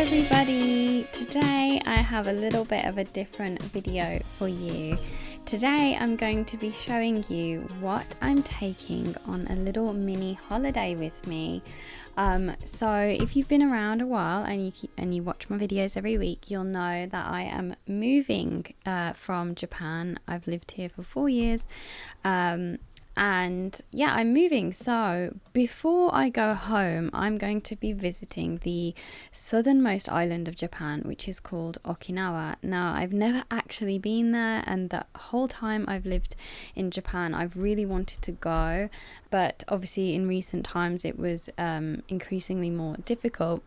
everybody! Today I have a little bit of a different video for you. Today I'm going to be showing you what I'm taking on a little mini holiday with me. So if you've been around a while and you watch my videos every week, you'll know that I am moving from Japan. I've lived here for 4 years. And yeah, I'm moving. So before I go home, I'm going to be visiting the southernmost island of Japan, which is called Okinawa. Now, I've never actually been there, and the whole time I've lived in Japan, I've really wanted to go. But obviously in recent times, it was increasingly more difficult.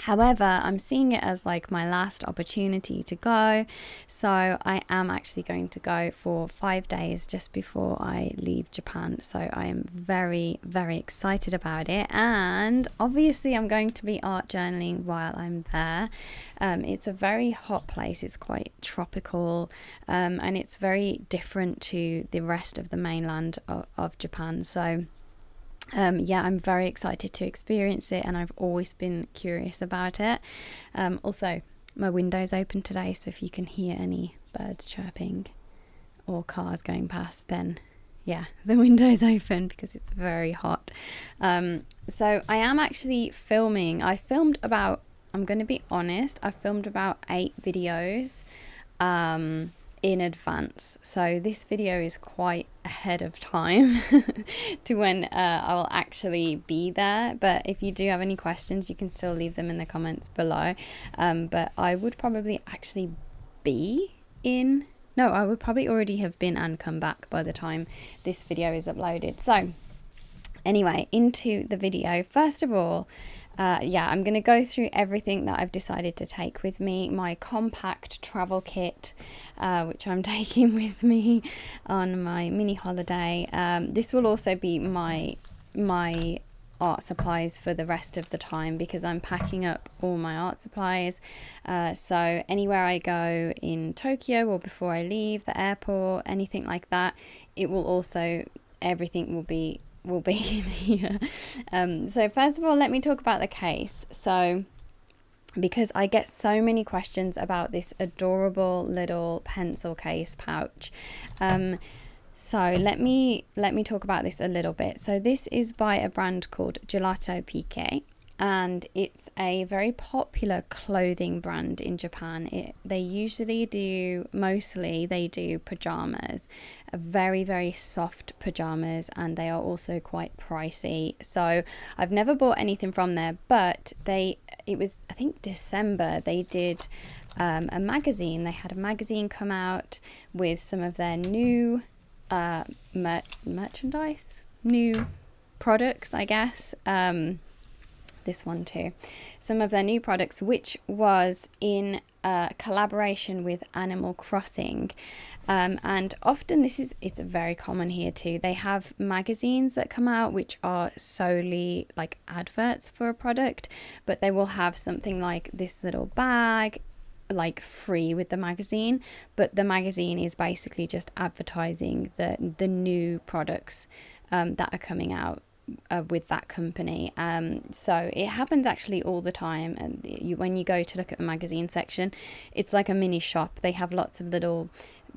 However, I'm seeing it as like my last opportunity to go. So I am actually going to go for 5 days just before I leave Japan. So I am very, very excited about it. And obviously I'm going to be art journaling while I'm there. It's a very hot place. It's quite tropical, and it's very different to the rest of the mainland of Japan. So yeah, I'm very excited to experience it, and I've always been curious about it. Also, my window's open today, so if you can hear any birds chirping or cars going past, then yeah, the window's open because it's very hot. So I am actually filming. I'm going to be honest, I filmed about 8 videos in advance, so this video is quite ahead of time to when I will actually be there. But if you do have any questions, you can still leave them in the comments below. But I would probably actually I would probably already have been and come back by the time this video is uploaded. So anyway, into the video. First of all, I'm going to go through everything that I've decided to take with me. My compact travel kit, which I'm taking with me on my mini holiday. This will also be my art supplies for the rest of the time, because I'm packing up all my art supplies. So anywhere I go in Tokyo or before I leave the airport, anything like that, everything will be in here. So first of all, let me talk about the case. So because I get so many questions about this adorable little pencil case pouch, so let me talk about this a little bit. So this is by a brand called Gelato Pique, and it's a very popular clothing brand in Japan. They do pajamas, very, very soft pajamas, and they are also quite pricey. So I've never bought anything from there, but it was, I think, December, they did a magazine. They had a magazine come out with some of their new merchandise, new products, I guess. This one too, some of their new products, which was in collaboration with Animal Crossing, and often it's very common here too. They have magazines that come out which are solely like adverts for a product, but they will have something like this little bag like free with the magazine, but the magazine is basically just advertising the new products that are coming out with that company. So it happens actually all the time, and when you go to look at the magazine section, it's like a mini shop. They have lots of little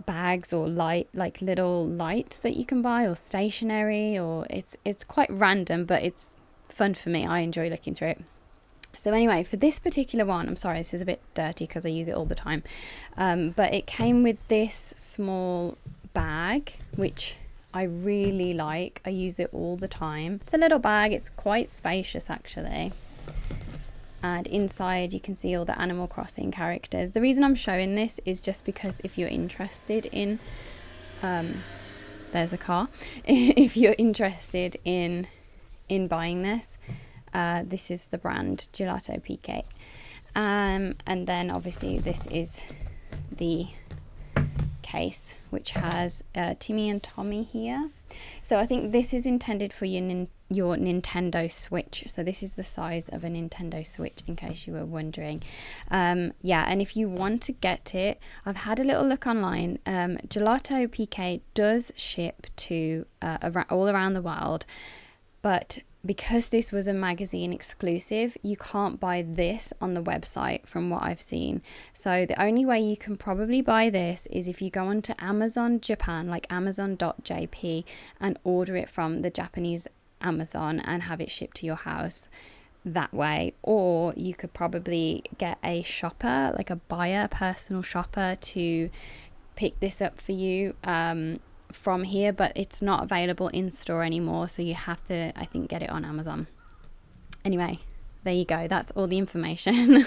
bags or little lights that you can buy, or stationery, or it's quite random, but it's fun for me. I enjoy looking through it. So anyway, for this particular one, I'm sorry, this is a bit dirty because I use it all the time, but it came with this small bag, which I really like. I use it all the time. It's a little bag. It's quite spacious actually. And inside you can see all the Animal Crossing characters. The reason I'm showing this is just because if you're interested in, there's a car. If you're interested in buying this, this is the brand Gelato Pique. And then obviously this is the case, which has Timmy and Tommy here. So I think this is intended for your Nintendo Switch. So this is the size of a Nintendo Switch, in case you were wondering. Yeah, and if you want to get it, I've had a little look online. Gelato Pique does ship to all around the world. But because this was a magazine exclusive, you can't buy this on the website from what I've seen. So the only way you can probably buy this is if you go onto Amazon Japan, like amazon.jp, and order it from the Japanese Amazon and have it shipped to your house that way. Or you could probably get a shopper, like a buyer, personal shopper, to pick this up for you from here, but it's not available in store anymore, so you have to, I think, get it on Amazon. Anyway, there you go, that's all the information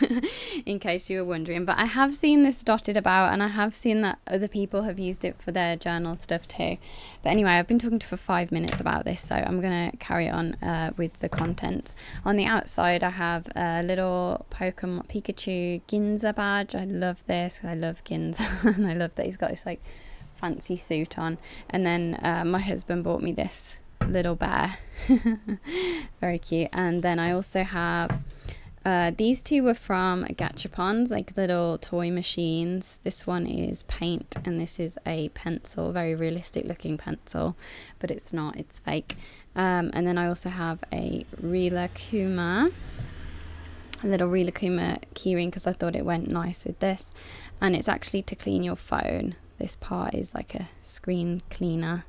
in case you were wondering. But I have seen this dotted about, and I have seen that other people have used it for their journal stuff too. But anyway, I've been talking for 5 minutes about this, so I'm gonna carry on with the content. On the outside I have a little Pokemon Pikachu Ginza badge. I love this, I love Ginza and I love that he's got this like fancy suit on. And then my husband bought me this little bear. Very cute. And then I also have these two were from Gachapons, like little toy machines. This one is paint and this is a pencil, very realistic looking pencil, but it's not, it's fake. And then I also have a Rilakkuma, a little Rilakkuma keyring, because I thought it went nice with this. And it's actually to clean your phone. This part is like a screen cleaner,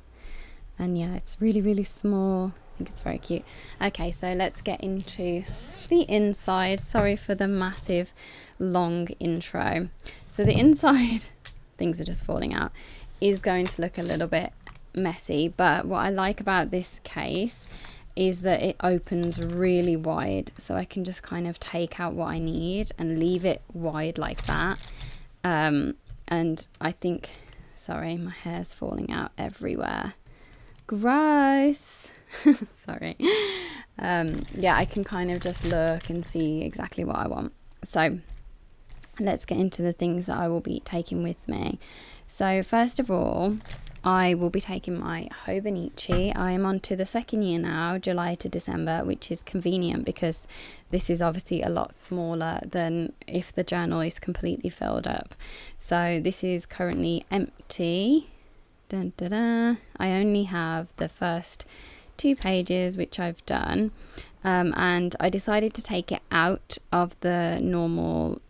and yeah, it's really, really small. I think it's very cute. Okay, so let's get into the inside. Sorry for the massive long intro. So the inside, things are just falling out, is going to look a little bit messy, but what I like about this case is that it opens really wide, so I can just kind of take out what I need and leave it wide like that. And I think, sorry, my hair's falling out everywhere. Gross. Sorry. Yeah, I can kind of just look and see exactly what I want. So let's get into the things that I will be taking with me. So first of all, I will be taking my Hobonichi. I am on to the second year now, July to December, which is convenient because this is obviously a lot smaller than if the journal is completely filled up. So this is currently empty. Dun, dun, dun. I only have the first 2 pages, which I've done. And I decided to take it out of the normal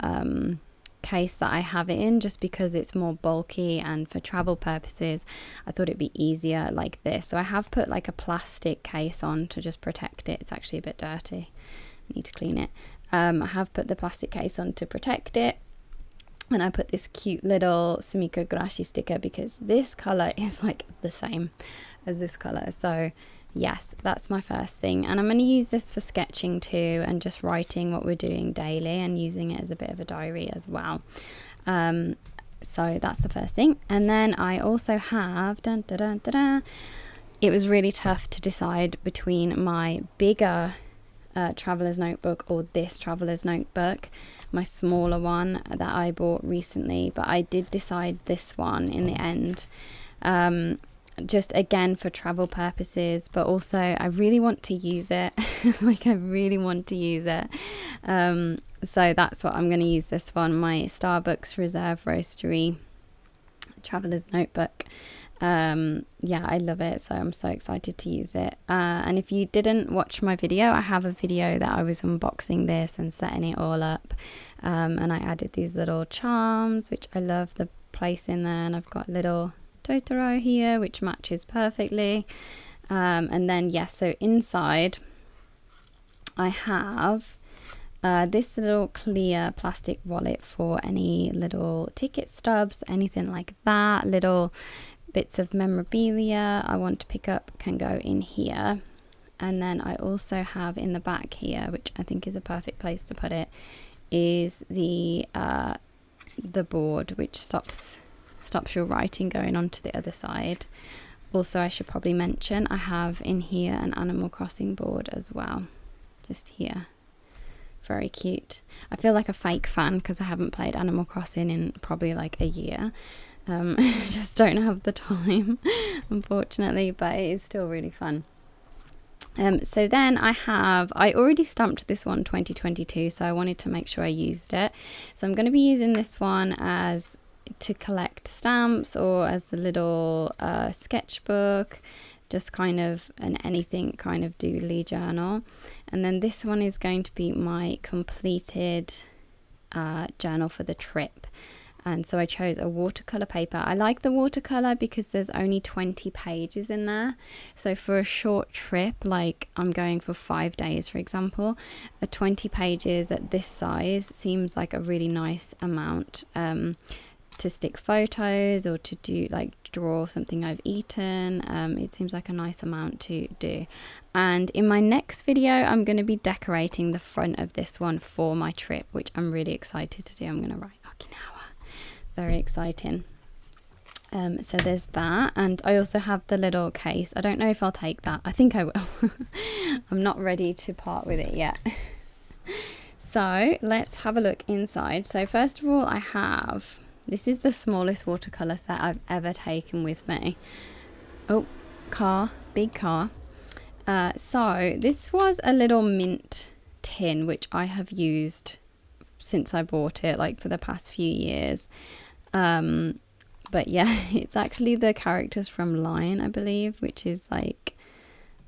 case that I have it in, just because it's more bulky, and for travel purposes I thought it'd be easier like this. So I have put like a plastic case on to just protect it. It's actually a bit dirty, I need to clean it. I have put the plastic case on to protect it, and I put this cute little Sumikko Gurashi sticker because this color is like the same as this color. So yes, that's my first thing, and I'm going to use this for sketching too, and just writing what we're doing daily and using it as a bit of a diary as well. So that's the first thing. And then I also have it was really tough to decide between my bigger traveler's notebook or this traveler's notebook, my smaller one that I bought recently, but I did decide this one in the end. Just again for travel purposes, but also I really want to use it. Like I really want to use it. So that's what I'm going to use this one, my Starbucks Reserve Roastery traveler's notebook. Yeah, I love it, so I'm so excited to use it. And if you didn't watch my video, I have a video that I was unboxing this and setting it all up, and I added these little charms, which I love the place in there, and I've got little Totoro here, which matches perfectly. And then yes, so inside I have this little clear plastic wallet for any little ticket stubs, anything like that. Little bits of memorabilia I want to pick up can go in here. And then I also have in the back here, which I think is a perfect place to put it, is the board which stops your writing going on to the other side. Also, I should probably mention I have in here an Animal Crossing board as well, just here. Very cute. I feel like a fake fan because I haven't played Animal Crossing in probably like a year. I just don't have the time, unfortunately, but it is still really fun. So then I already stamped this one 2022, so I wanted to make sure I used it. So I'm going to be using this one as to collect stamps, or as a little sketchbook. just kind of an anything kind of doodly journal. And then this one is going to be my completed journal for the trip. And so I chose a watercolor paper. I like the watercolor because there's only 20 pages in there. So for a short trip, like I'm going for 5 days, for example, 20 pages at this size seems like a really nice amount to stick photos or to do like draw something I've eaten. It seems like a nice amount to do. And in my next video, I'm going to be decorating the front of this one for my trip, which I'm really excited to do. I'm going to write Okinawa. Very exciting. So there's that, and I also have the little case. I don't know if I'll take that. I think I will. I'm not ready to part with it yet. So let's have a look inside. So first of all, I have, this is the smallest watercolor set I've ever taken with me. Oh, car, big car. So this was a little mint tin, which I have used since I bought it, like for the past few years. But yeah, it's actually the characters from Line, I believe, which is like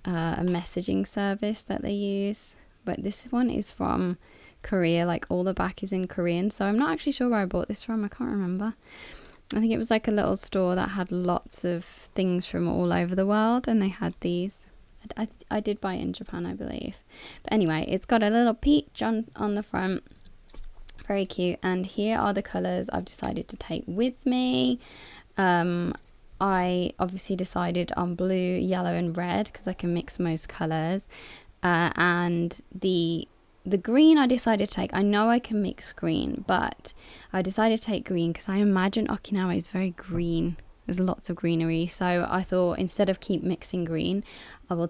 a messaging service that they use. But this one is from Korea, like all the back is in Korean. So I'm not actually sure where I bought this from. I can't remember. I think it was like a little store that had lots of things from all over the world, and they had these. I did buy it in Japan, I believe. But anyway, it's got a little peach on the front. Very cute. And here are the colours I've decided to take with me. I obviously decided on blue, yellow and red because I can mix most colours. And the green I decided to take, I know I can mix green, but I decided to take green because I imagine Okinawa is very green. There's lots of greenery. So I thought instead of keep mixing green, I will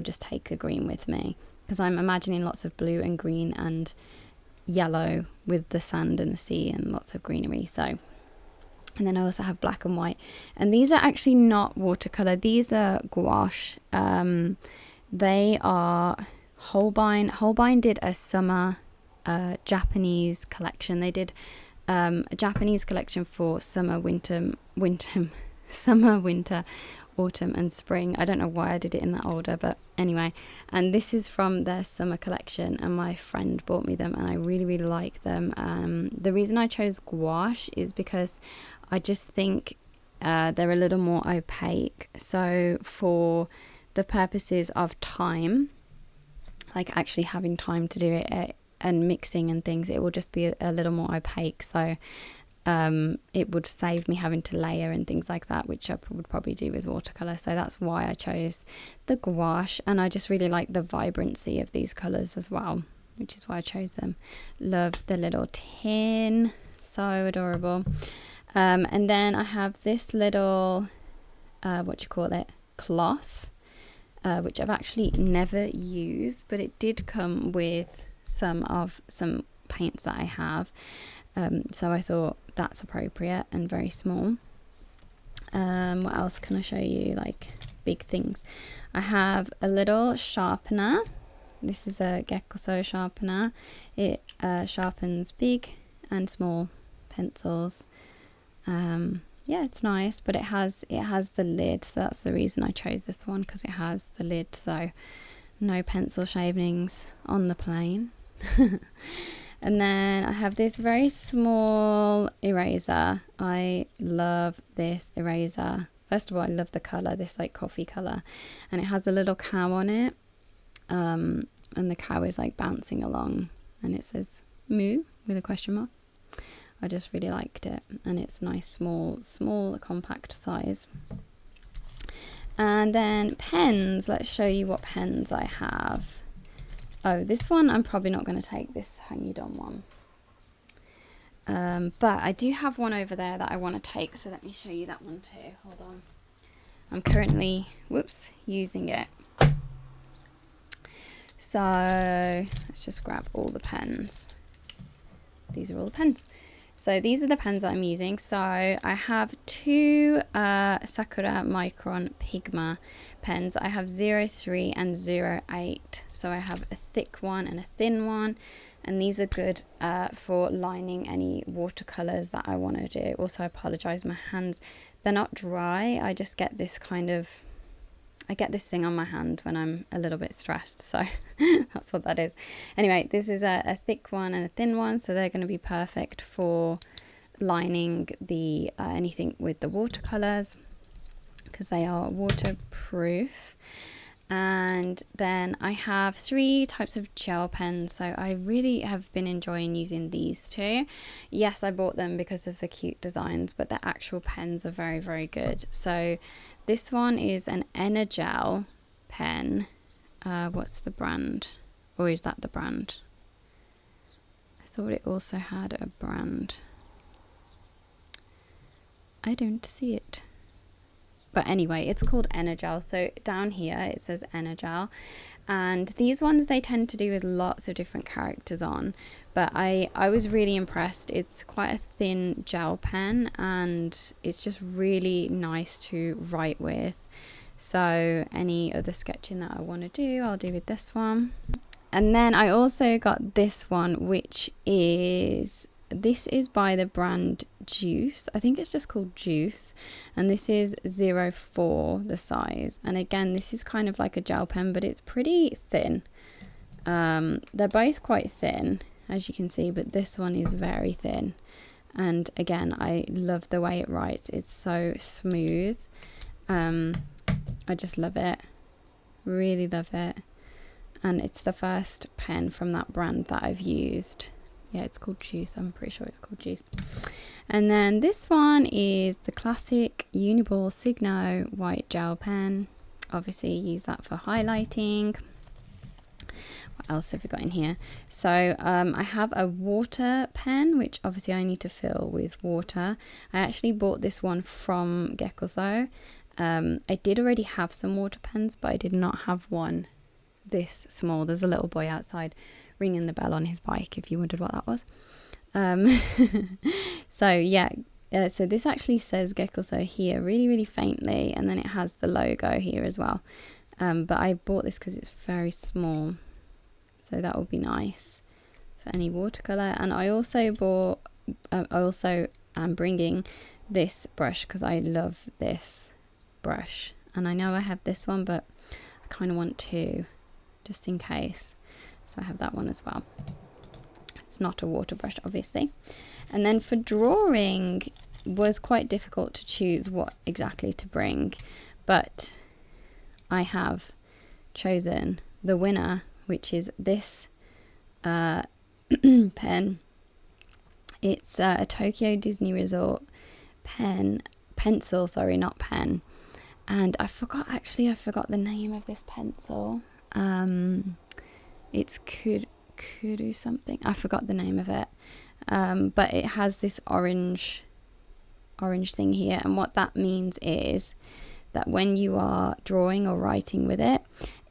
just take the green with me because I'm imagining lots of blue and green and yellow with the sand and the sea and lots of greenery. So, and then I also have black and white, and these are actually not watercolor, these are gouache. They are Holbein did a summer Japanese collection. They did a Japanese collection for summer, winter, autumn and spring. I don't know why I did it in that order, but anyway. And this is from their summer collection, and my friend bought me them, and I really, really like them. The reason I chose gouache is because I just think they're a little more opaque. So for the purposes of time, like actually having time to do it and mixing and things, it will just be a little more opaque. So it would save me having to layer and things like that, which I would probably do with watercolor. So that's why I chose the gouache, and I just really like the vibrancy of these colors as well, which is why I chose them. Love the little tin, so adorable. And then I have this little cloth, which I've actually never used, but it did come with some paints that I have. So I thought that's appropriate and very small. What else can I show you? Like big things. I have a little sharpener. This is a Gekuso sharpener. It sharpens big and small pencils. Yeah, it's nice, but it has the lid, so that's the reason I chose this one, because it has the lid, so no pencil shavings on the plane. And then I have this very small eraser. I love this eraser. First of all, I love the colour, this like coffee colour. And it has a little cow on it. And the cow is like bouncing along. And it says moo with a question mark. I just really liked it. And it's nice, small, compact size. And then pens. Let's show you what pens I have. Oh, this one I'm probably not going to take, this Hangidon one. But I do have one over there that I want to take, so let me show you that one too. Hold on. I'm currently, using it. So let's just grab all the pens. These are all the pens. So these are the pens I'm using. So I have two Sakura Micron Pigma pens. I have 03 and 08. So I have a thick one and a thin one. And these are good for lining any watercolors that I want to do. Also, I apologize, my hands, they're not dry. I just get this kind of I get this thing on my hand when I'm a little bit stressed, so that's what that is. Anyway, this is a thick one and a thin one, so they're going to be perfect for lining the anything with the watercolors, because they are waterproof. And then I have 3 types of gel pens, so I really have been enjoying using these 2. Yes, I bought them because of the cute designs, but the actual pens are very, very good. So this one is an Energel pen. What's the brand? Or is that the brand? I thought it also had a brand. I don't see it. But anyway, it's called Energel. So down here it says Energel. And these ones, they tend to do with lots of different characters on. But I was really impressed. It's quite a thin gel pen and it's just really nice to write with. So any other sketching that I want to do, I'll do with this one. And then I also got this one, which is... This is by the brand Juice. I think it's just called Juice. And this is 04, the size. And again, this is kind of like a gel pen, but it's pretty thin. They're both quite thin, as you can see, but this one is very thin. And again, I love the way it writes. It's so smooth. I just love it. Really love it. And it's the first pen from that brand that I've used. Yeah, it's called Juice. I'm pretty sure it's called Juice. And then this one is the classic Uniball Signo white gel pen. Obviously, use that for highlighting. What else have we got in here? So I have a water pen, which obviously I need to fill with water. I actually bought this one from Gekoso. I did already have some water pens, but I did not have one this small. There's a little boy outside ringing the bell on his bike, if you wondered what that was. So yeah, so this actually says Gekoso here really, really faintly, and then it has the logo here as well. But I bought this because it's very small, so that would be nice for any watercolor. And I also bought, I also am bringing this brush because I love this brush, and I know I have this one, but I kind of want 2 just in case. So I have that one as well. It's not a water brush, obviously. And then for drawing, was quite difficult to choose what exactly to bring. But I have chosen the winner, which is this pen. It's a Tokyo Disney Resort pencil, sorry, not pen. And I forgot the name of this pencil. It's Kuru something. I forgot the name of it. But it has this orange thing here. And what that means is that when you are drawing or writing with it,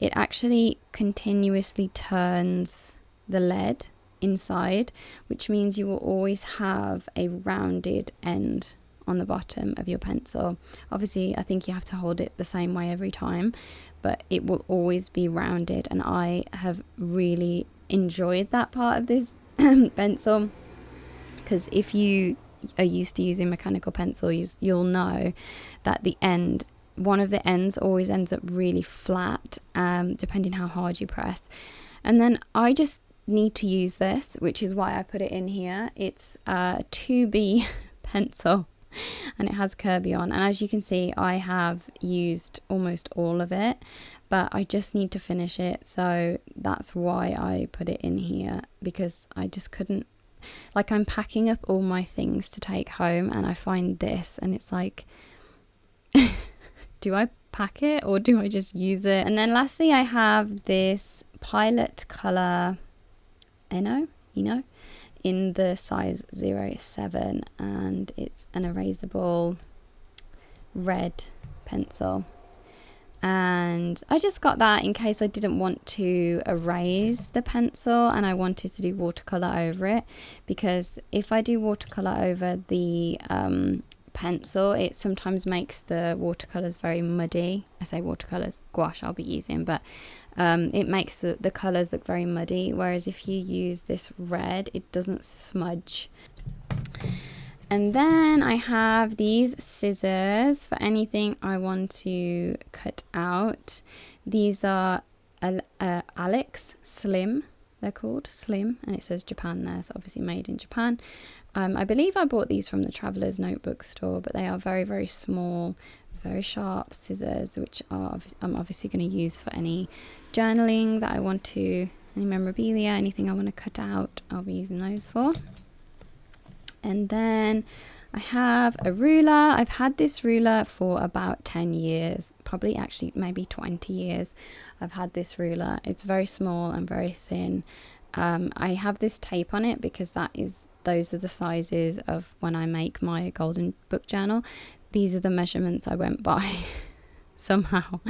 it actually continuously turns the lead inside, which means you will always have a rounded end on the bottom of your pencil. Obviously, I think you have to hold it the same way every time, but it will always be rounded, and I have really enjoyed that part of this pencil, because if you are used to using mechanical pencils, you'll know that one of the ends always ends up really flat, depending how hard you press. And then I just need to use this, which is why I put it in here. It's a 2B pencil, and it has Kirby on, and as you can see, I have used almost all of it, but I just need to finish it, so that's why I put it in here, because I just couldn't, like, I'm packing up all my things to take home, and I find this, and it's like, do I pack it or do I just use it? And then lastly, I have this Pilot Color Eno in the size 07, and it's an erasable red pencil, and I just got that in case I didn't want to erase the pencil and I wanted to do watercolor over it, because if I do watercolor over the pencil, it sometimes makes the watercolors very muddy. I say watercolors, gouache I'll be using, but it makes the colors look very muddy, whereas if you use this red, it doesn't smudge. And then I have these scissors for anything I want to cut out. These are Alex Slim. They're called Slim, and it says Japan there, so obviously made in Japan. I believe I bought these from the Traveller's Notebook store, but they are very, very small, very sharp scissors, which I'm obviously going to use for any journaling that I want to, any memorabilia, anything I want to cut out, I'll be using those for. And then I have a ruler. I've had this ruler for about 10 years, probably actually maybe 20 years. I've had this ruler. It's very small and very thin. I have this tape on it because those are the sizes of when I make my golden book journal. These are the measurements I went by somehow.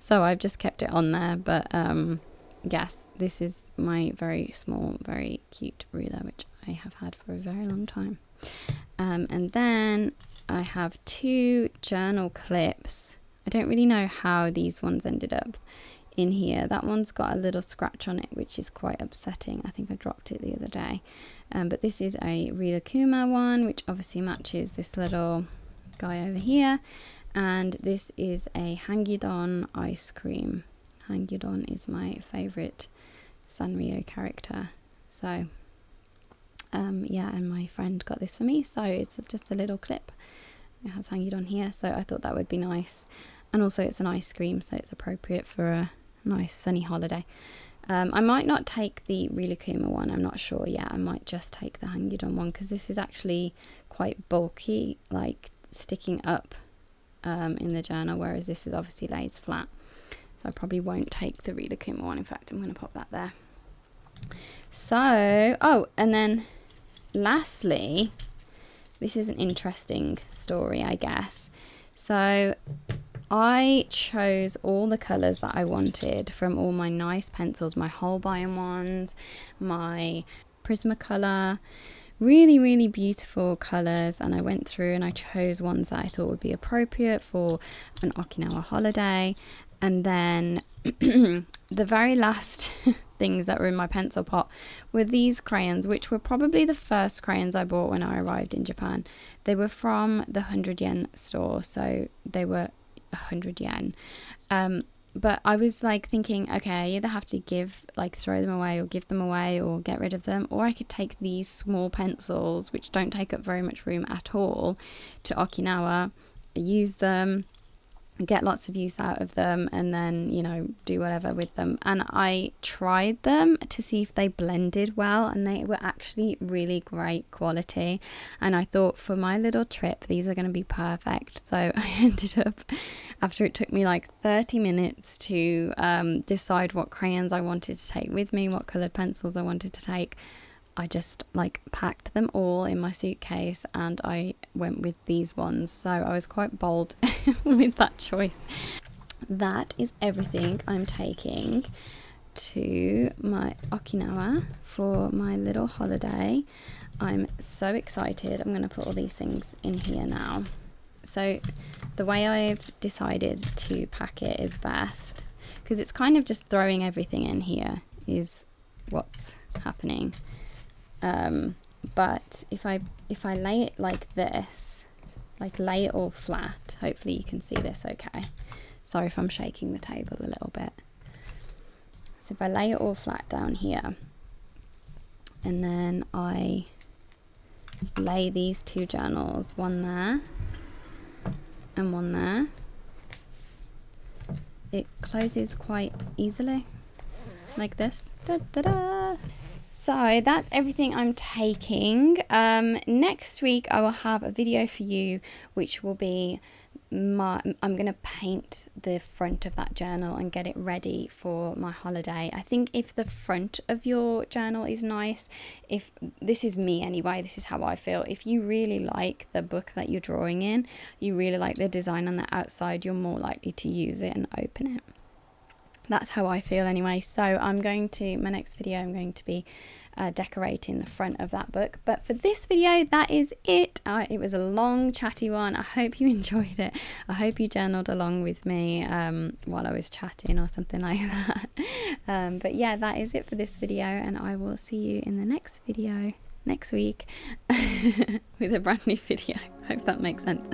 So I've just kept it on there. But yes, this is my very small, very cute ruler, which I have had for a very long time. And then I have 2 journal clips. I don't really know how these ones ended up in here. That one's got a little scratch on it, which is quite upsetting. I think I dropped it the other day. But this is a Rilakkuma one, which obviously matches this little guy over here. And this is a Hangyeodon ice cream. Hangyeodon is my favourite Sanrio character. So yeah, and my friend got this for me, so it's just a little clip. It has Hangyeodon here, so I thought that would be nice. And also it's an ice cream, so it's appropriate for a nice sunny holiday. I might not take the Rilakkuma one, I'm not sure yet. I might just take the Hangyeodon one, because this is actually quite bulky, like sticking up in the journal, whereas this is obviously lays flat. So I probably won't take the Rilakkuma one. In fact, I'm going to pop that there. So, oh, and then lastly, this is an interesting story, I guess. So I chose all the colours that I wanted from all my nice pencils, my Holbein ones, my Prismacolor, really, really beautiful colours. And I went through and I chose ones that I thought would be appropriate for an Okinawa holiday. And then the very last things that were in my pencil pot were these crayons, which were probably the first crayons I bought when I arrived in Japan. They were from the 100 yen store, so they were 100 yen. But I was like thinking, okay, I either have to throw them away or give them away or get rid of them, or I could take these small pencils, which don't take up very much room at all, to Okinawa, use them, get lots of use out of them, and then, you know, do whatever with them. And I tried them to see if they blended well, and they were actually really great quality. And I thought, for my little trip, these are going to be perfect. So I ended up, after it took me like 30 minutes to decide what crayons I wanted to take with me, what coloured pencils I wanted to take, I just packed them all in my suitcase and I went with these ones. So I was quite bold with that choice. That is everything I'm taking to my Okinawa for my little holiday. I'm so excited. I'm going to put all these things in here now. So the way I've decided to pack it is best, because it's kind of just throwing everything in here is what's happening. But if I lay it like this, lay it all flat, hopefully you can see this okay. Sorry if I'm shaking the table a little bit. So if I lay it all flat down here, and then I lay these 2 journals, one there and one there, it closes quite easily, like this. Da, da, da. So that's everything I'm taking. Next week I will have a video for you, which will be I'm going to paint the front of that journal and get it ready for my holiday. I think if the front of your journal is nice, if this is me anyway, this is how I feel. If you really like the book that you're drawing in, you really like the design on the outside, you're more likely to use it and open it. That's how I feel anyway. So my next video, I'm going to be decorating the front of that book. But for this video, that is it. It was a long, chatty one. I hope you enjoyed it. I hope you journaled along with me while I was chatting or something like that. But yeah, that is it for this video, and I will see you in the next video. next week with a brand new video. Hope that makes sense.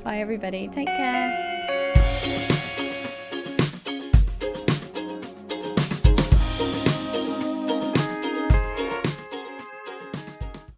Bye everybody, take care.